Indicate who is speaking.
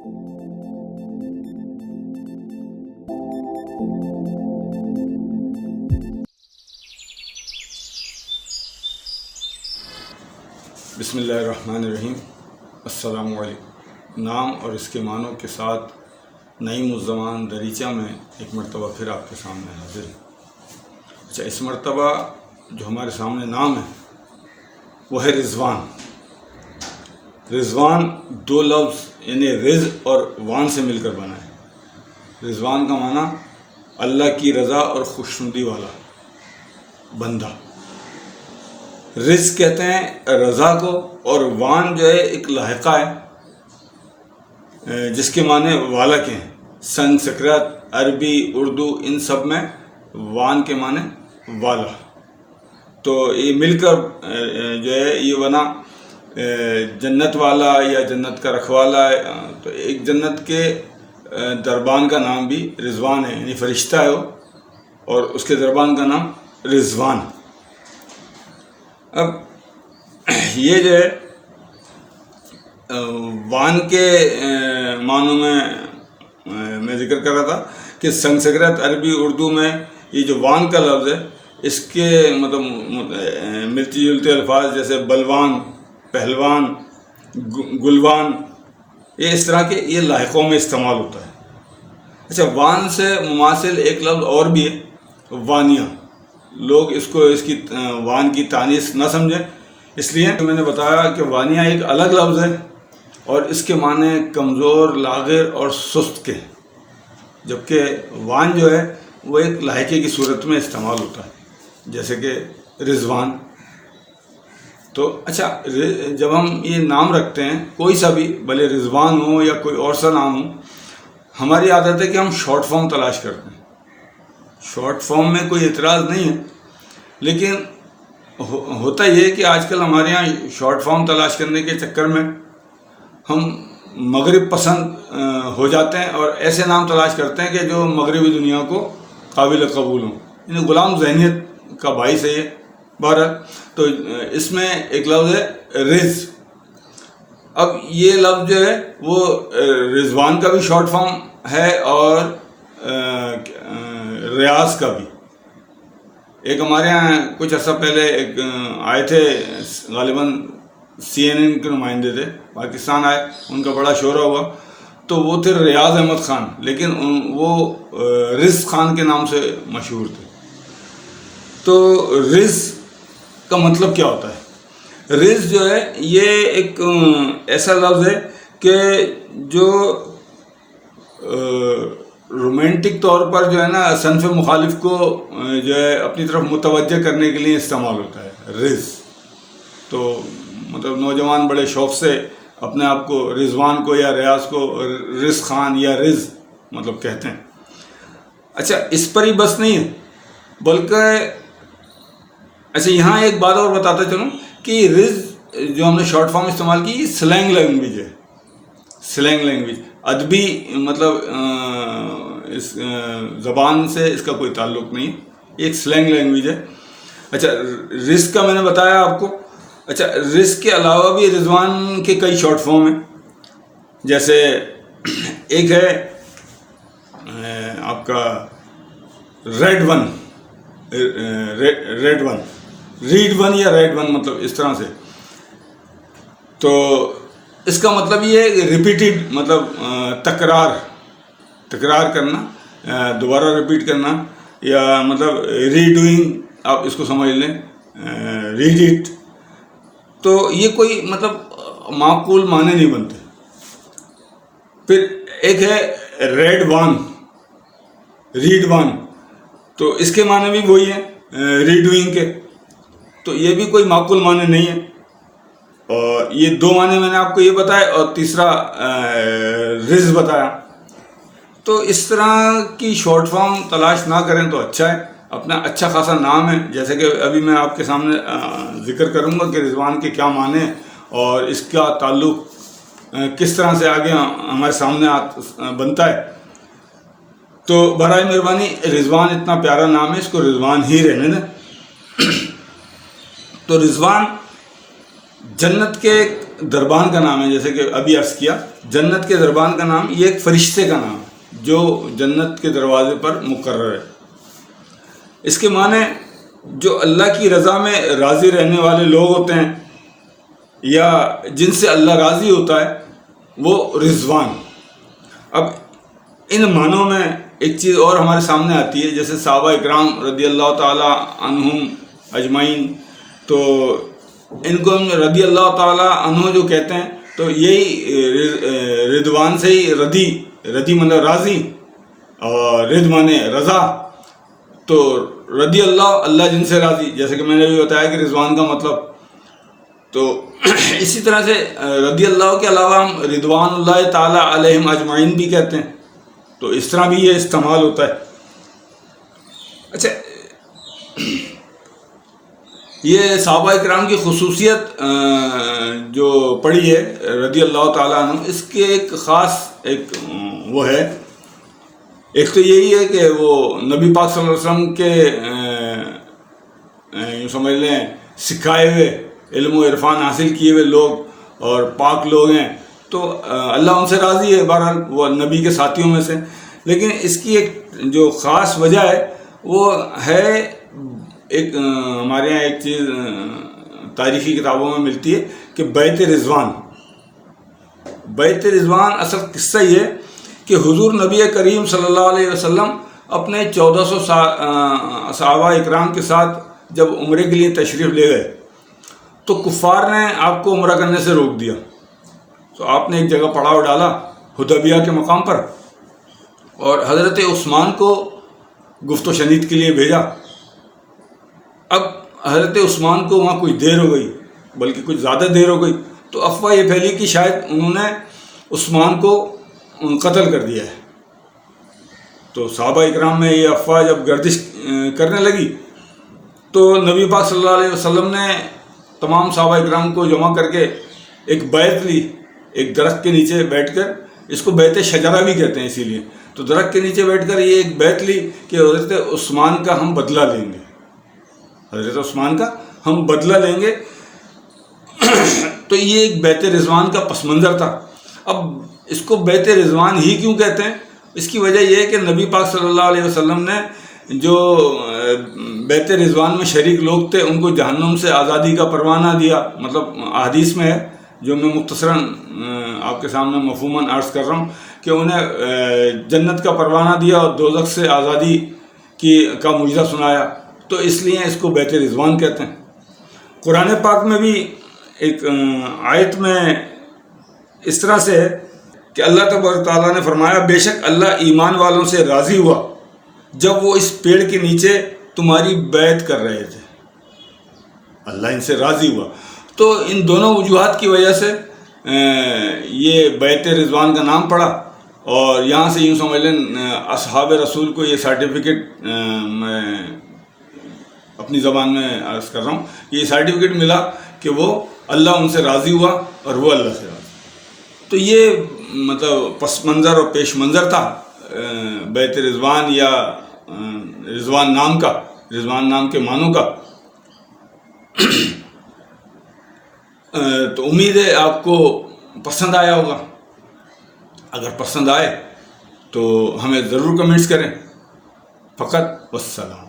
Speaker 1: بسم اللہ الرحمن الرحیم. السلام علیکم. نام اور اس کے معنوں کے ساتھ نعیم الزمان دریچہ میں ایک مرتبہ پھر آپ کے سامنے حاضر ہے. اچھا، اس مرتبہ جو ہمارے سامنے نام ہے وہ ہے رضوان. رضوان دو لفظ یعنی رض اور وان سے مل کر بنا ہے. رضوان کا معنی اللہ کی رضا اور خوشنودی والا بندہ. رز کہتے ہیں رضا کو، اور وان جو ہے ایک لاحقہ ہے جس کے معنی والا کے ہیں. سنسکرت، عربی، اردو، ان سب میں وان کے معنی والا. تو یہ مل کر جو ہے یہ بنا جنت والا یا جنت کا رکھوالا ہے. تو ایک جنت کے دربان کا نام بھی رضوان ہے، یعنی فرشتہ ہے وہ، اور اس کے دربان کا نام رضوان. اب یہ جو ہے وان کے معنوں میں ذکر کر رہا تھا کہ سنسکرت، عربی، اردو میں یہ جو وان کا لفظ ہے اس کے مطلب ملتی جلتے الفاظ جیسے بلوان، پہلوان، گلوان، یہ اس طرح کے یہ لاحقوں میں استعمال ہوتا ہے. اچھا، وان سے مماثل ایک لفظ اور بھی ہے، وانیہ. لوگ اس کی وان کی تانیث نہ سمجھیں، اس لیے میں نے بتایا کہ وانیہ ایک الگ لفظ ہے اور اس کے معنی کمزور، لاغر اور سست کے، جبکہ وان جو ہے وہ ایک لاحقے کی صورت میں استعمال ہوتا ہے جیسے کہ رضوان. تو اچھا، جب ہم یہ نام رکھتے ہیں کوئی سا بھی، بھلے رضوان ہو یا کوئی اور سا نام ہو، ہماری عادت ہے کہ ہم شارٹ فارم تلاش کرتے ہیں. شارٹ فارم میں کوئی اعتراض نہیں ہے، لیکن ہوتا یہ کہ آج کل ہمارے یہاں شارٹ فارم تلاش کرنے کے چکر میں ہم مغرب پسند ہو جاتے ہیں اور ایسے نام تلاش کرتے ہیں کہ جو مغربی دنیا کو قابل قبول ہوں. یعنی غلام ذہنیت کا باعث ہے یہ. بہرحال تو اس میں ایک لفظ ہے رز. اب یہ لفظ جو ہے وہ رضوان کا بھی شارٹ فارم ہے اور ریاض کا بھی. ایک ہمارے یہاں کچھ عرصہ پہلے ایک آئے تھے، غالباً CNN کے نمائندے تھے، پاکستان آئے، ان کا بڑا شہرہ ہوا. تو وہ تھے ریاض احمد خان، لیکن وہ رز خان کے نام سے مشہور تھے. تو رز کا مطلب کیا ہوتا ہے؟ رز جو ہے یہ ایک ایسا لفظ ہے کہ جو رومانٹک طور پر جو ہے نا صنف مخالف کو جو ہے اپنی طرف متوجہ کرنے کے لیے استعمال ہوتا ہے رز. تو مطلب نوجوان بڑے شوق سے اپنے آپ کو رضوان کو یا ریاض کو رز خان یا رز مطلب کہتے ہیں. اچھا، اس پر ہی بس نہیں ہے، بلکہ اچھا یہاں ایک بات اور بتاتا چلوں کہ رز جو ہم نے شارٹ فارم استعمال کی، سلینگ لینگویج ہے. سلینگ لینگویج ادبی مطلب اس زبان سے اس کا کوئی تعلق نہیں، ایک سلینگ لینگویج ہے. اچھا، رز کا میں نے بتایا آپ کو. اچھا، رز کے علاوہ بھی رضوان کے کئی شارٹ فارم ہیں. جیسے ایک ہے آپ کا read one, read one, read one یا ریڈ ون، مطلب اس طرح سے. تو اس کا مطلب یہ ہے کہ ریپیٹیڈ، مطلب تکرار کرنا، دوبارہ ریپیٹ کرنا، یا مطلب ری ڈوئنگ آپ اس کو سمجھ لیں، ریڈ اٹ. تو یہ کوئی مطلب معقول معنی نہیں بنتے. پھر ایک ہے ریڈ وان، ریڈ وان، تو اس کے معنی بھی وہی ہیں ری ڈوئنگ کے. تو یہ بھی کوئی معقول معنی نہیں ہے. اور یہ دو معنی میں نے آپ کو یہ بتایا، اور تیسرا رز بتایا. تو اس طرح کی شارٹ فارم تلاش نہ کریں تو اچھا ہے. اپنا اچھا خاصا نام ہے، جیسے کہ ابھی میں آپ کے سامنے ذکر کروں گا کہ رضوان کے کیا معنی ہیں اور اس کا تعلق کس طرح سے آگے ہمارے سامنے بنتا ہے. تو برائے مہربانی رضوان اتنا پیارا نام ہے، اس کو رضوان ہی رہنے دیں. تو رضوان جنت کے دربان کا نام ہے، جیسے کہ ابھی عرض کیا، جنت کے دربان کا نام یہ ایک فرشتے کا نام ہے جو جنت کے دروازے پر مقرر ہے۔ اس کے معنی جو اللہ کی رضا میں راضی رہنے والے لوگ ہوتے ہیں یا جن سے اللہ راضی ہوتا ہے وہ رضوان۔ اب ان معنوں میں ایک چیز اور ہمارے سامنے آتی ہے، جیسے صحابہ اکرام رضی اللہ تعالی عنہم اجمعین، تو ان کو ہم رضی اللہ تعالی عنہ جو کہتے ہیں تو یہی رضوان سے ہی ردی مطلب راضی اور رض مانے رضا، تو رضی اللہ جن سے راضی، جیسے کہ میں نے بھی بتایا کہ رضوان کا مطلب، تو اسی طرح سے رضی اللہ کے علاوہ ہم رضوان اللہ تعالی علیہم اجمعین بھی کہتے ہیں، تو اس طرح بھی یہ استعمال ہوتا ہے۔ اچھا، یہ صحابہ اکرام کی خصوصیت جو پڑھی ہے رضی اللہ تعالیٰ عنہ، اس کے ایک خاص ایک وہ ہے، ایک تو یہی ہے کہ وہ نبی پاک صلی اللہ علیہ وسلم کے یوں سمجھ لیں سکھائے ہوئے علم و عرفان حاصل کیے ہوئے لوگ اور پاک لوگ ہیں، تو اللہ ان سے راضی ہے، بہرحال وہ نبی کے ساتھیوں میں سے۔ لیکن اس کی ایک جو خاص وجہ ہے وہ ہے، ایک ہمارے یہاں ایک چیز تاریخی کتابوں میں ملتی ہے کہ بیعت رضوان اصل قصہ یہ ہے کہ حضور نبی کریم صلی اللہ علیہ وسلم اپنے 1400 صحابہ اکرام کے ساتھ جب عمرے کے لیے تشریف لے گئے تو کفار نے آپ کو عمرہ کرنے سے روک دیا، تو آپ نے ایک جگہ پڑاؤ ڈالا حدیبیہ کے مقام پر، اور حضرت عثمان کو گفت و شنید کے لیے بھیجا۔ اب حضرت عثمان کو وہاں کچھ دیر ہو گئی، بلکہ کچھ زیادہ دیر ہو گئی، تو افواہ یہ پھیلی کہ شاید انہوں نے عثمان کو قتل کر دیا ہے۔ تو صحابہ اکرام میں یہ افواہ جب گردش کرنے لگی تو نبی پاک صلی اللہ علیہ وسلم نے تمام صحابہ اکرام کو جمع کر کے ایک بیعت لی، ایک درخت کے نیچے بیٹھ کر، اس کو بیعت شجرہ بھی کہتے ہیں اسی لیے، تو درخت کے نیچے بیٹھ کر یہ ایک بیعت لی کہ حضرت عثمان کا ہم بدلہ لیں گے، حضرت عثمان کا ہم بدلہ لیں گے۔ تو یہ ایک بیعت رضوان کا پس منظر تھا۔ اب اس کو بیعت رضوان ہی کیوں کہتے ہیں؟ اس کی وجہ یہ ہے کہ نبی پاک صلی اللہ علیہ وسلم نے جو بیعت رضوان میں شریک لوگ تھے ان کو جہنم سے آزادی کا پروانہ دیا، مطلب احادیث میں ہے جو میں مختصراً آپ کے سامنے مفہوماً عرض کر رہا ہوں کہ انہیں جنت کا پروانہ دیا اور دوزخ سے آزادی کا معجزہ سنایا، تو اس لیے اس کو بیعت رضوان کہتے ہیں۔ قرآن پاک میں بھی ایک آیت میں اس طرح سے ہے کہ اللہ تبارک تعالیٰ نے فرمایا، بے شک اللہ ایمان والوں سے راضی ہوا جب وہ اس پیڑ کے نیچے تمہاری بیعت کر رہے تھے، اللہ ان سے راضی ہوا۔ تو ان دونوں وجوہات کی وجہ سے یہ بیعت رضوان کا نام پڑا، اور یہاں سے یوں سمجھ لیں اصحاب رسول کو یہ سرٹیفکیٹ میں اپنی زبان میں عرض کر رہا ہوں، یہ سرٹیفکیٹ ملا کہ وہ اللہ ان سے راضی ہوا اور وہ اللہ سے راضی۔ تو یہ مطلب پس منظر اور پیش منظر تھا بیعت رضوان یا رضوان نام کے معنوں کا۔ تو امید ہے آپ کو پسند آیا ہوگا، اگر پسند آئے تو ہمیں ضرور کمنٹس کریں۔ فقط والسلام۔